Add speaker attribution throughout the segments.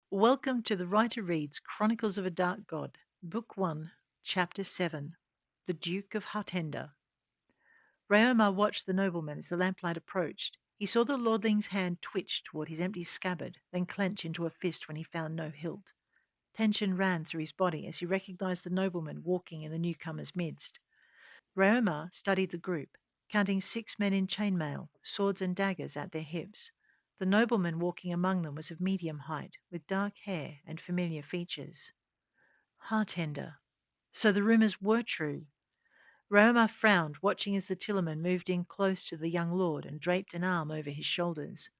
Speaker 1: Welcome to the Writer Reads Chronicles of a Dark God, Book 1, Chapter 7, The Duke of Hartender. Raomar watched the nobleman as the lamplight approached. He saw the lordling's hand twitch toward his empty scabbard, then clench into a fist when he found no hilt. Tension ran through his body as he recognized the nobleman walking in the newcomer's midst. Raomar studied the group, counting 6 men in chainmail, swords and daggers at their hips. The nobleman walking among them was of medium height, with dark hair and familiar features. Hartender. So the rumours were true. Raomar frowned, watching as the Tillerman moved in close to the young lord and draped an arm over his shoulders.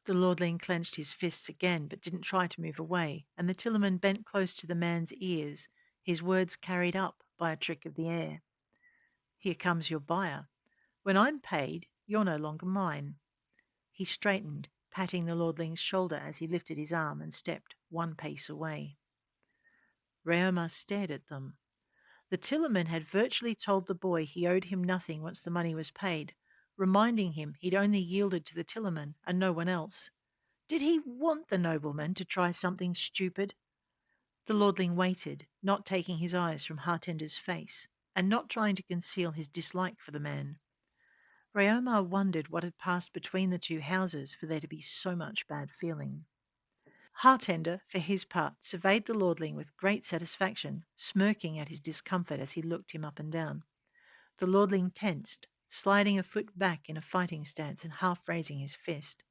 Speaker 1: The lordling clenched his fists again, but didn't try to move away, and the Tillerman bent close to the man's ears, his words carried up by a trick of the air. Here comes your buyer. When I'm paid, you're no longer mine. He straightened, patting the lordling's shoulder as he lifted his arm and stepped 1 pace away. Raomar stared at them. The Tillerman had virtually told the boy he owed him nothing once the money was paid, reminding him he'd only yielded to the Tillerman and no one else. Did he want the nobleman to try something stupid? The lordling waited, not taking his eyes from Hartender's face, and not trying to conceal his dislike for the man. Raomar wondered what had passed between the two houses for there to be so much bad feeling. Hartender, for his part, surveyed the lordling with great satisfaction, smirking at his discomfort as he looked him up and down. The lordling tensed, sliding a foot back in a fighting stance and half raising his fist.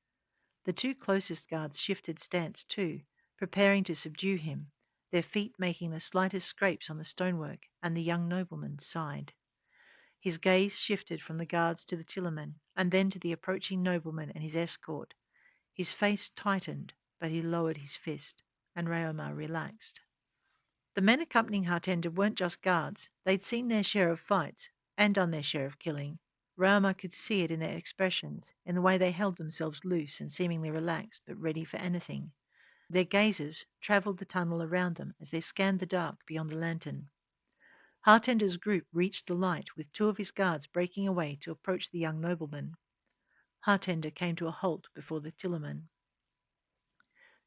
Speaker 1: The 2 closest guards shifted stance too, preparing to subdue him, their feet making the slightest scrapes on the stonework, and the young nobleman sighed. His gaze shifted from the guards to the Tillerman, and then to the approaching nobleman and his escort. His face tightened, but he lowered his fist, and Raomar relaxed. The men accompanying Hartender weren't just guards. They'd seen their share of fights and done their share of killing. Raomar could see it in their expressions, in the way they held themselves loose and seemingly relaxed, but ready for anything. Their gazes travelled the tunnel around them as they scanned the dark beyond the lantern. Hartender's group reached the light, with 2 of his guards breaking away to approach the young nobleman. Hartender came to a halt before the Tillerman.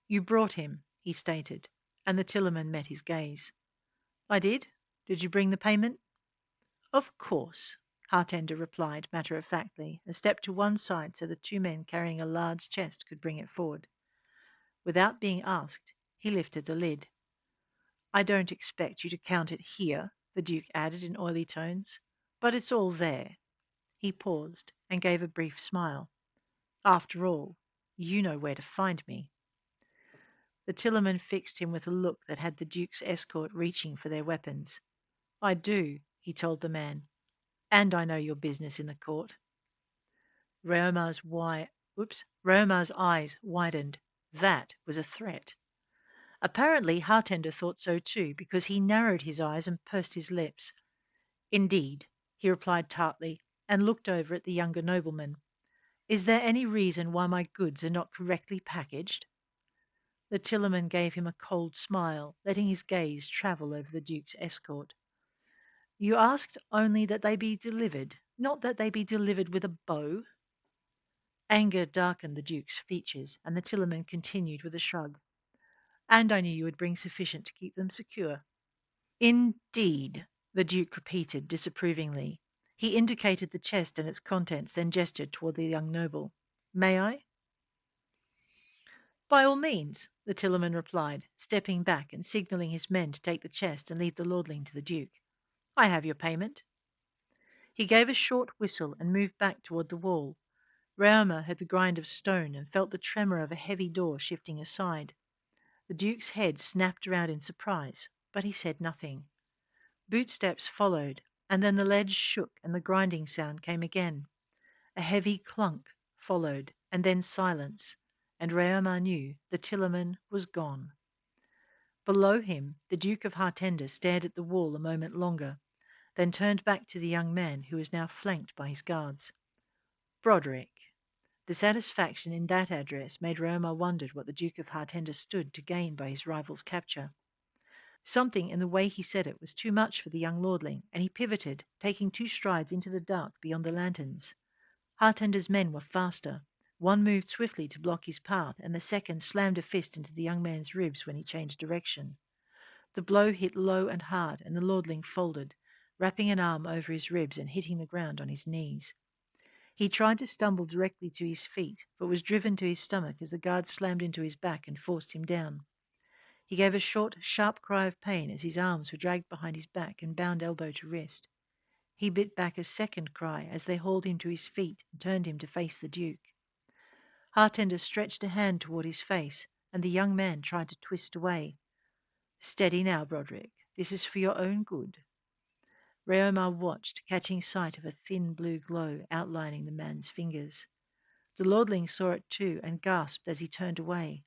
Speaker 1: You brought him, he stated, and the Tillerman met his gaze. I did. Did you bring the payment? Of course, Hartender replied matter-of-factly, and stepped to one side so the 2 men carrying a large chest could bring it forward. Without being asked, he lifted the lid. I don't expect you to count it here, the Duke added in oily tones, but it's all there. He paused and gave a brief smile. After all, you know where to find me. The Tillerman fixed him with a look that had the Duke's escort reaching for their weapons. I do, he told the man, and I know your business in the court. Raomar's eyes widened. That was a threat. Apparently Hartender thought so too, because he narrowed his eyes and pursed his lips. Indeed, he replied tartly, and looked over at the younger nobleman. Is there any reason why my goods are not correctly packaged? The Tillerman gave him a cold smile, letting his gaze travel over the Duke's escort. You asked only that they be delivered, not that they be delivered with a bow. Anger darkened the Duke's features, and the Tillerman continued with a shrug. And I knew you would bring sufficient to keep them secure. Indeed, the Duke repeated disapprovingly. He indicated the chest and its contents, then gestured toward the young noble. May I? By all means, the Tillerman replied, stepping back and signalling his men to take the chest and lead the lordling to the Duke. I have your payment. He gave a short whistle and moved back toward the wall. Raomar heard the grind of stone and felt the tremor of a heavy door shifting aside. The Duke's head snapped around in surprise, but he said nothing. Bootsteps followed, and then the ledge shook and the grinding sound came again. A heavy clunk followed, and then silence, and Raomar knew the Tillerman was gone. Below him, the Duke of Hartender stared at the wall a moment longer, then turned back to the young man who was now flanked by his guards. Broderick. The satisfaction in that address made Raomar wonder what the Duke of Hartender stood to gain by his rival's capture. Something in the way he said it was too much for the young lordling, and he pivoted, taking 2 strides into the dark beyond the lanterns. Hartender's men were faster. One moved swiftly to block his path, and the second slammed a fist into the young man's ribs when he changed direction. The blow hit low and hard, and the lordling folded, wrapping an arm over his ribs and hitting the ground on his knees. He tried to stumble directly to his feet, but was driven to his stomach as the guard slammed into his back and forced him down. He gave a short, sharp cry of pain as his arms were dragged behind his back and bound elbow to wrist. He bit back a second cry as they hauled him to his feet and turned him to face the Duke. Hartender stretched a hand toward his face, and the young man tried to twist away. "Steady now, Broderick. This is for your own good." Raomar watched, catching sight of a thin blue glow outlining the man's fingers. The lordling saw it too and gasped as he turned away.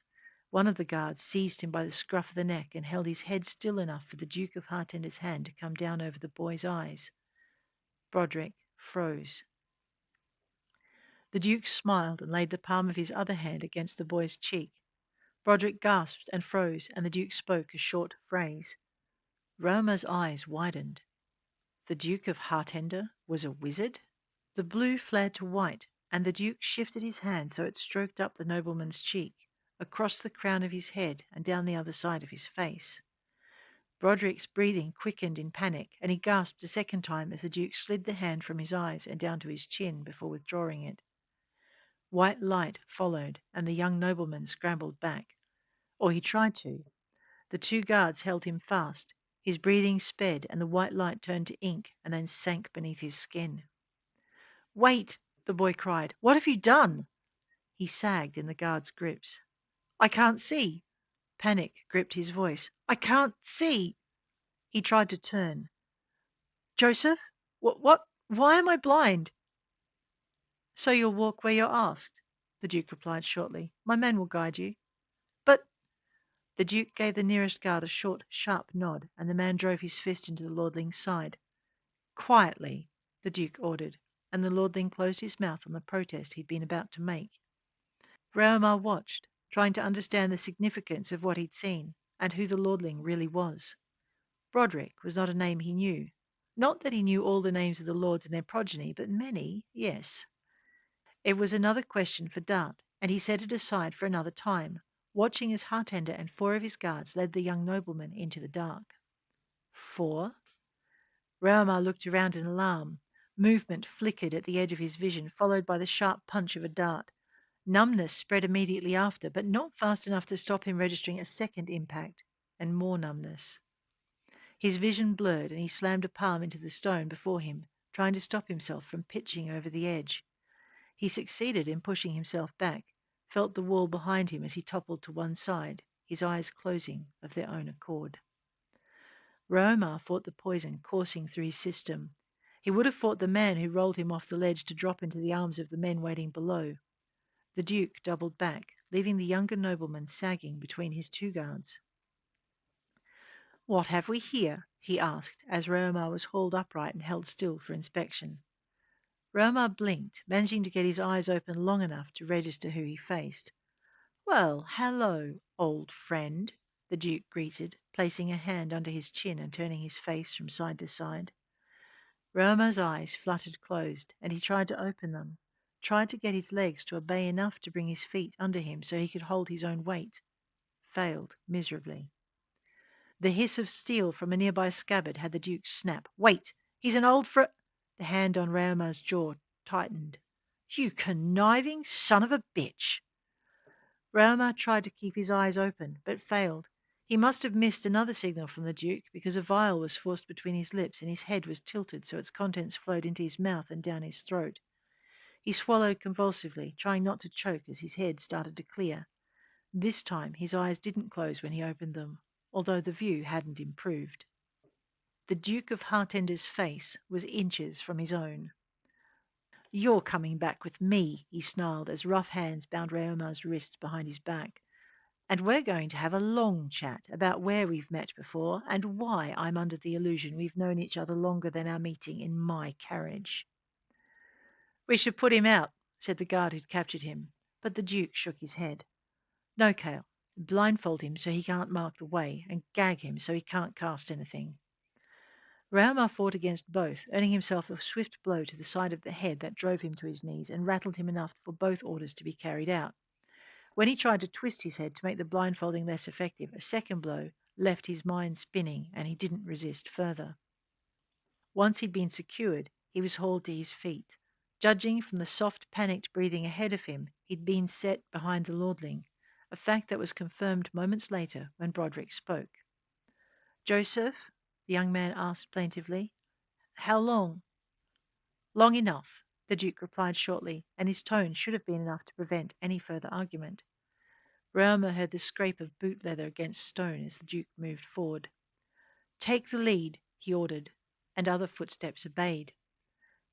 Speaker 1: One of the guards seized him by the scruff of the neck and held his head still enough for the Duke of Hartender's hand to come down over the boy's eyes. Broderick froze. The Duke smiled and laid the palm of his other hand against the boy's cheek. Broderick gasped and froze, and the Duke spoke a short phrase. Raomar's eyes widened. The Duke of Hartender was a wizard? The blue flared to white, and the Duke shifted his hand so it stroked up the nobleman's cheek, across the crown of his head and down the other side of his face. Broderick's breathing quickened in panic, and he gasped a second time as the Duke slid the hand from his eyes and down to his chin before withdrawing it. White light followed, and the young nobleman scrambled back. Or he tried to. The two guards held him fast. His breathing sped, and the white light turned to ink and then sank beneath his skin. "Wait!" the boy cried. "What have you done?" He sagged in the guard's grips. "I can't see." Panic gripped his voice. "I can't see." He tried to turn. "Joseph? What? Why am I blind?" "So you'll walk where you're asked," the Duke replied shortly. "My men will guide you." "But—" The Duke gave the nearest guard a short, sharp nod, and the man drove his fist into the lordling's side. "Quietly," the Duke ordered, and the lordling closed his mouth on the protest he'd been about to make. Raomar watched, trying to understand the significance of what he'd seen, and who the lordling really was. Broderick was not a name he knew. Not that he knew all the names of the lords and their progeny, but many, yes. It was another question for Dart, and he set it aside for another time, watching as Hartender and 4 of his guards led the young nobleman into the dark. 4? Raomar looked around in alarm. Movement flickered at the edge of his vision, followed by the sharp punch of a dart. Numbness spread immediately after, but not fast enough to stop him registering a second impact, and more numbness. His vision blurred, and he slammed a palm into the stone before him, trying to stop himself from pitching over the edge. He succeeded in pushing himself back, felt the wall behind him as he toppled to one side, his eyes closing of their own accord. Raomar fought the poison coursing through his system. He would have fought the man who rolled him off the ledge to drop into the arms of the men waiting below. The Duke doubled back, leaving the younger nobleman sagging between his 2 guards. "What have we here?" he asked, as Raomar was hauled upright and held still for inspection. Raomar blinked, managing to get his eyes open long enough to register who he faced. "Well, hello, old friend," the Duke greeted, placing a hand under his chin and turning his face from side to side. Raomar's eyes fluttered closed, and he tried to open them, tried to get his legs to obey enough to bring his feet under him so he could hold his own weight. Failed miserably. The hiss of steel from a nearby scabbard had the Duke snap. "Wait! He's an old fr—" The hand on Raomar's jaw tightened. "You conniving son of a bitch!" Raomar tried to keep his eyes open, but failed. He must have missed another signal from the Duke, because a vial was forced between his lips and his head was tilted so its contents flowed into his mouth and down his throat. He swallowed convulsively, trying not to choke as his head started to clear. This time his eyes didn't close when he opened them, although the view hadn't improved. The Duke of Hartender's face was inches from his own. "You're coming back with me," he snarled as rough hands bound Raomar's wrists behind his back. "And we're going to have a long chat about where we've met before and why I'm under the illusion we've known each other longer than our meeting in my carriage." "We should put him out," said the guard who'd captured him, but the Duke shook his head. "No, Cale. Blindfold him so he can't mark the way, and gag him so he can't cast anything." Raomar fought against both, earning himself a swift blow to the side of the head that drove him to his knees and rattled him enough for both orders to be carried out. When he tried to twist his head to make the blindfolding less effective, a second blow left his mind spinning and he didn't resist further. Once he'd been secured, he was hauled to his feet. Judging from the soft, panicked breathing ahead of him, he'd been set behind the lordling, a fact that was confirmed moments later when Broderick spoke. "Joseph?" the young man asked plaintively. "How long?" "Long enough," the Duke replied shortly, and his tone should have been enough to prevent any further argument. Raomar heard the scrape of boot leather against stone as the Duke moved forward. "Take the lead," he ordered, and other footsteps obeyed.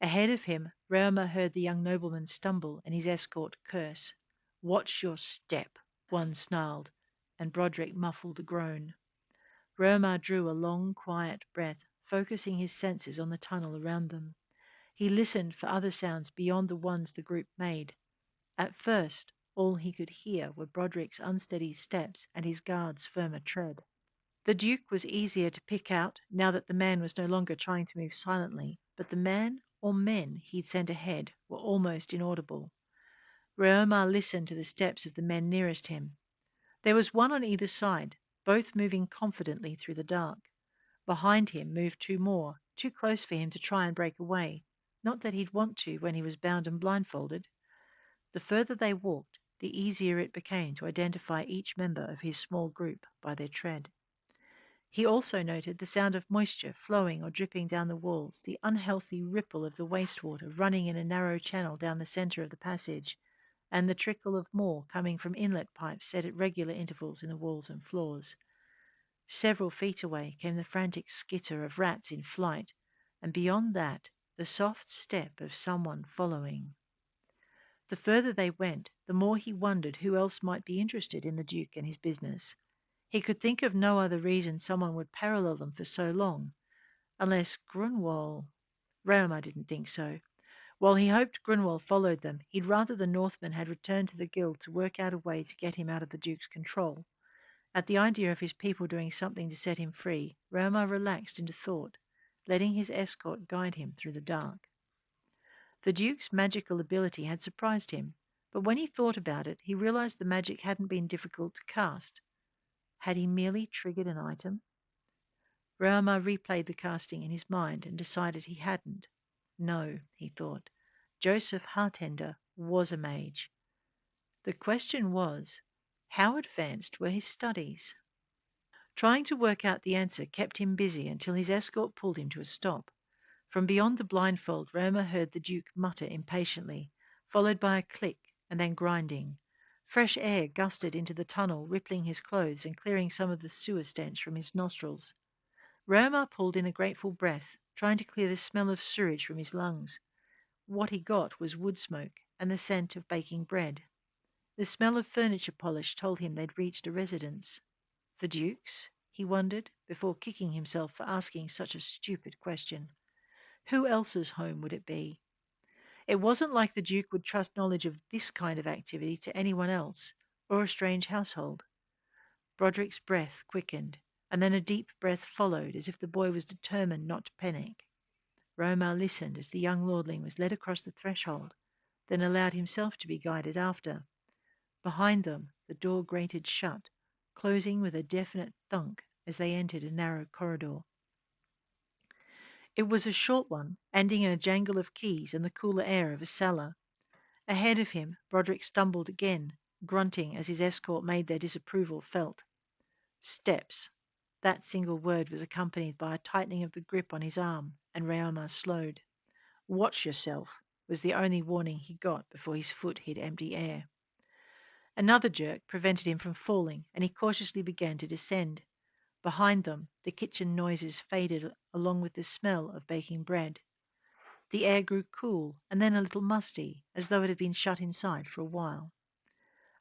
Speaker 1: Ahead of him, Raomar heard the young nobleman stumble and his escort curse. "Watch your step," one snarled, and Broderick muffled a groan. Raomar drew a long, quiet breath, focusing his senses on the tunnel around them. He listened for other sounds beyond the ones the group made. At first, all he could hear were Broderick's unsteady steps and his guard's firmer tread. The Duke was easier to pick out now that the man was no longer trying to move silently, but the man or men he'd sent ahead were almost inaudible. Raomar listened to the steps of the men nearest him. There was one on either side, both moving confidently through the dark. Behind him moved two more, too close for him to try and break away. Not that he'd want to when he was bound and blindfolded. The further they walked, the easier it became to identify each member of his small group by their tread. He also noted the sound of moisture flowing or dripping down the walls, the unhealthy ripple of the wastewater running in a narrow channel down the centre of the passage, and the trickle of more coming from inlet pipes set at regular intervals in the walls and floors. Several feet away came the frantic skitter of rats in flight, and beyond that the soft step of someone following. The further they went, the more he wondered who else might be interested in the Duke and his business. He could think of no other reason someone would parallel them for so long, unless Grunwald. Raomar didn't think so. While he hoped Grunwald followed them, he'd rather the Northman had returned to the guild to work out a way to get him out of the Duke's control. At the idea of his people doing something to set him free, Raomar relaxed into thought, letting his escort guide him through the dark. The Duke's magical ability had surprised him, but when he thought about it, he realized the magic hadn't been difficult to cast. Had he merely triggered an item? Raomar replayed the casting in his mind and decided he hadn't. No, he thought. Joseph Hartender was a mage. The question was, how advanced were his studies? Trying to work out the answer kept him busy until his escort pulled him to a stop. From beyond the blindfold, Raomar heard the Duke mutter impatiently, followed by a click and then grinding. Fresh air gusted into the tunnel, rippling his clothes and clearing some of the sewer stench from his nostrils. Raomar pulled in a grateful breath, trying to clear the smell of sewage from his lungs. What he got was wood smoke and the scent of baking bread. The smell of furniture polish told him they'd reached a residence. The Duke's? He wondered, before kicking himself for asking such a stupid question. Who else's home would it be? It wasn't like the Duke would trust knowledge of this kind of activity to anyone else, or a strange household. Broderick's breath quickened, and then a deep breath followed, as if the boy was determined not to panic. Raomar listened as the young lordling was led across the threshold, then allowed himself to be guided after. Behind them, the door grated shut, closing with a definite thunk as they entered a narrow corridor. It was a short one, ending in a jangle of keys and the cooler air of a cellar. Ahead of him, Broderick stumbled again, grunting as his escort made their disapproval felt. Steps. That single word was accompanied by a tightening of the grip on his arm, and Raomar slowed. "Watch yourself," was the only warning he got before his foot hit empty air. Another jerk prevented him from falling, and he cautiously began to descend. Behind them, the kitchen noises faded along with the smell of baking bread. The air grew cool and then a little musty, as though it had been shut inside for a while.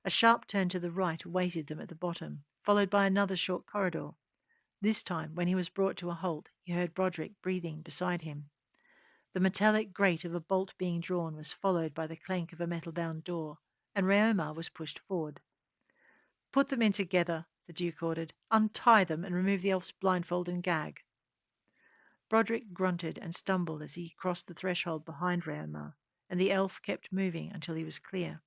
Speaker 1: A sharp turn to the right awaited them at the bottom, followed by another short corridor. This time, when he was brought to a halt, he heard Broderick breathing beside him. The metallic grate of a bolt being drawn was followed by the clank of a metal-bound door, and Raomar was pushed forward. "Put them in together," the Duke ordered. "Untie them and remove the elf's blindfold and gag." Broderick grunted and stumbled as he crossed the threshold behind Raomar, and the elf kept moving until he was clear.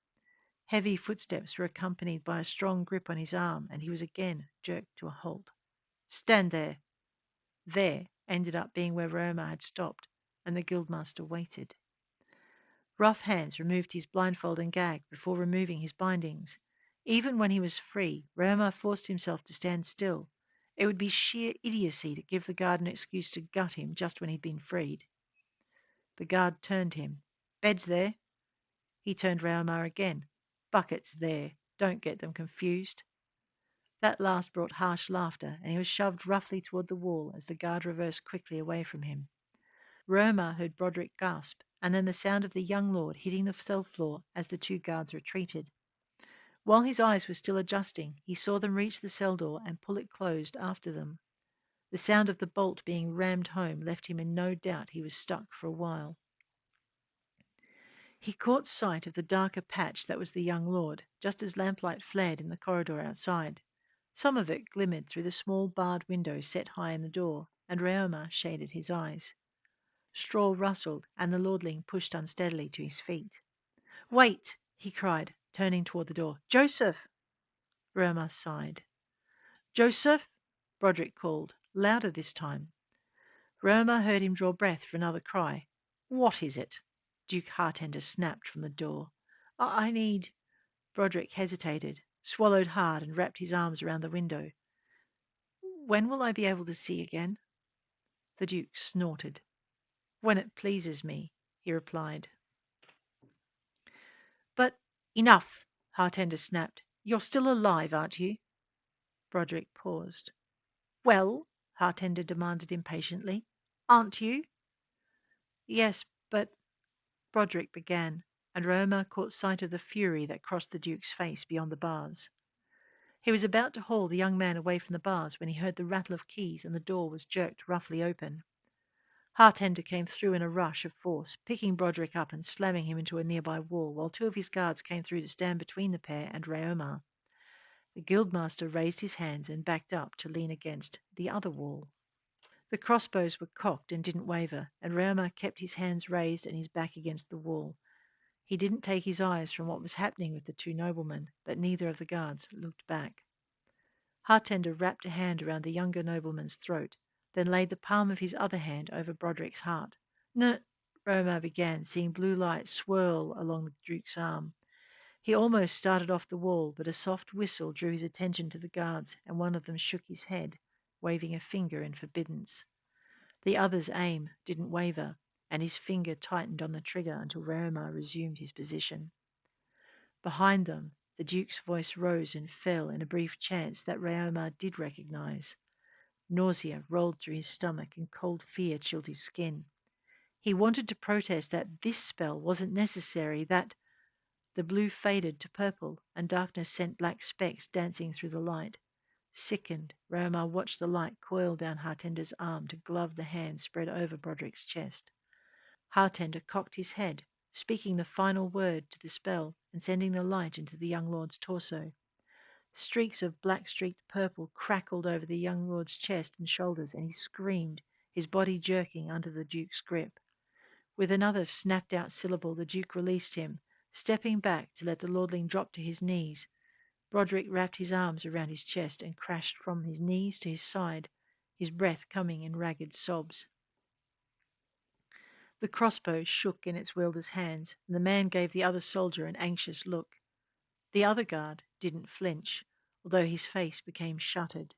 Speaker 1: Heavy footsteps were accompanied by a strong grip on his arm, and he was again jerked to a halt. "Stand there!" There ended up being where Raomar had stopped, and the guildmaster waited. Rough hands removed his blindfold and gag before removing his bindings. Even when he was free, Raomar forced himself to stand still. It would be sheer idiocy to give the guard an excuse to gut him just when he'd been freed. The guard turned him. "Beds there?" He turned Raomar again. "Buckets there. Don't get them confused." That last brought harsh laughter, and he was shoved roughly toward the wall as the guard reversed quickly away from him. Raomar heard Broderick gasp, and then the sound of the young lord hitting the cell floor as the two guards retreated. While his eyes were still adjusting, he saw them reach the cell door and pull it closed after them. The sound of the bolt being rammed home left him in no doubt he was stuck for a while. He caught sight of the darker patch that was the young lord, just as lamplight flared in the corridor outside. Some of it glimmered through the small barred window set high in the door, and Raomar shaded his eyes. Straw rustled, and the lordling pushed unsteadily to his feet. "Wait!" he cried, turning toward the door. "Joseph!" Raomar sighed. "Joseph!" Broderick called, louder this time. Raomar heard him draw breath for another cry. "What is it?" Duke Hartender snapped from the door. I need..." Broderick hesitated, swallowed hard, and wrapped his arms around the window. "When will I be able to see again?" The Duke snorted. "When it pleases me," he replied. "But enough!" Hartender snapped. "You're still alive, aren't you?" Broderick paused. "Well?" Hartender demanded impatiently. "Aren't you?" "Yes, but..." Broderick began, and Raomar caught sight of the fury that crossed the Duke's face beyond the bars. He was about to haul the young man away from the bars when he heard the rattle of keys and the door was jerked roughly open. Hartender came through in a rush of force, picking Broderick up and slamming him into a nearby wall, while two of his guards came through to stand between the pair and Raomar. The guildmaster raised his hands and backed up to lean against the other wall. The crossbows were cocked and didn't waver, and Raomar kept his hands raised and his back against the wall. He didn't take his eyes from what was happening with the two noblemen, but neither of the guards looked back. Hartender wrapped a hand around the younger nobleman's throat, then laid the palm of his other hand over Broderick's heart. "No," Raomar began, seeing blue light swirl along the Duke's arm. He almost started off the wall, but a soft whistle drew his attention to the guards, and one of them shook his head, waving a finger in forbiddance. The other's aim didn't waver, and his finger tightened on the trigger until Raomar resumed his position. Behind them, the Duke's voice rose and fell in a brief chant that Raomar did recognize. Nausea rolled through his stomach and cold fear chilled his skin. He wanted to protest that this spell wasn't necessary, that... The blue faded to purple, and darkness sent black specks dancing through the light. Sickened, Raomar watched the light coil down Hartender's arm to glove the hand spread over Broderick's chest. Hartender cocked his head, speaking the final word to the spell and sending the light into the young lord's torso. Streaks of black-streaked purple crackled over the young lord's chest and shoulders, and he screamed, his body jerking under the Duke's grip. With another snapped-out syllable, the Duke released him, stepping back to let the lordling drop to his knees. Broderick wrapped his arms around his chest and crashed from his knees to his side, his breath coming in ragged sobs. The crossbow shook in its wielder's hands, and the man gave the other soldier an anxious look. The other guard didn't flinch, although his face became shuttered.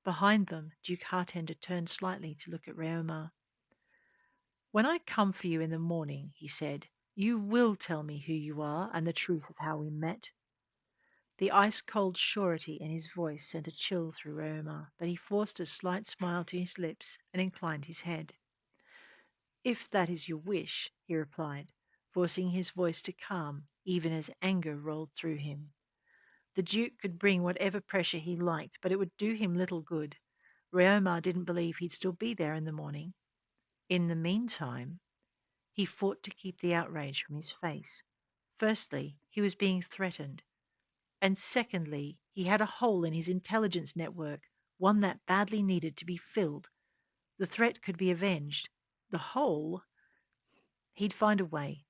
Speaker 1: Behind them, Duke Hartender turned slightly to look at Raomar. "When I come for you in the morning," he said, "you will tell me who you are and the truth of how we met." The ice-cold surety in his voice sent a chill through Raomar, but he forced a slight smile to his lips and inclined his head. "If that is your wish," he replied, forcing his voice to calm, even as anger rolled through him. The Duke could bring whatever pressure he liked, but it would do him little good. Raomar didn't believe he'd still be there in the morning. In the meantime, he fought to keep the outrage from his face. Firstly, he was being threatened. And secondly, he had a hole in his intelligence network, one that badly needed to be filled. The threat could be avenged. The hole? He'd find a way.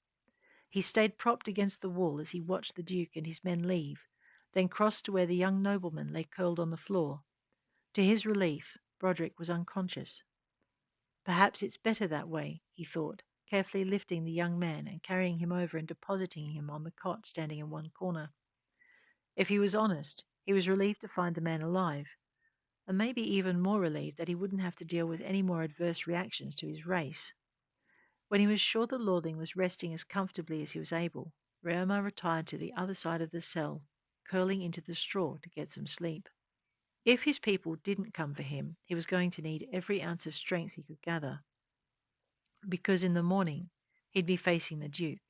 Speaker 1: He stayed propped against the wall as he watched the Duke and his men leave, then crossed to where the young nobleman lay curled on the floor. To his relief, Broderick was unconscious. Perhaps it's better that way, he thought, carefully lifting the young man and carrying him over and depositing him on the cot standing in one corner. If he was honest, he was relieved to find the man alive, and maybe even more relieved that he wouldn't have to deal with any more adverse reactions to his race. When he was sure the lordling was resting as comfortably as he was able, Raomar retired to the other side of the cell, curling into the straw to get some sleep. If his people didn't come for him, he was going to need every ounce of strength he could gather, because in the morning he'd be facing the Duke.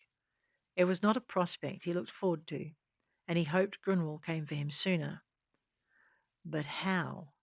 Speaker 1: It was not a prospect he looked forward to, and he hoped Grunwald came for him sooner. But how?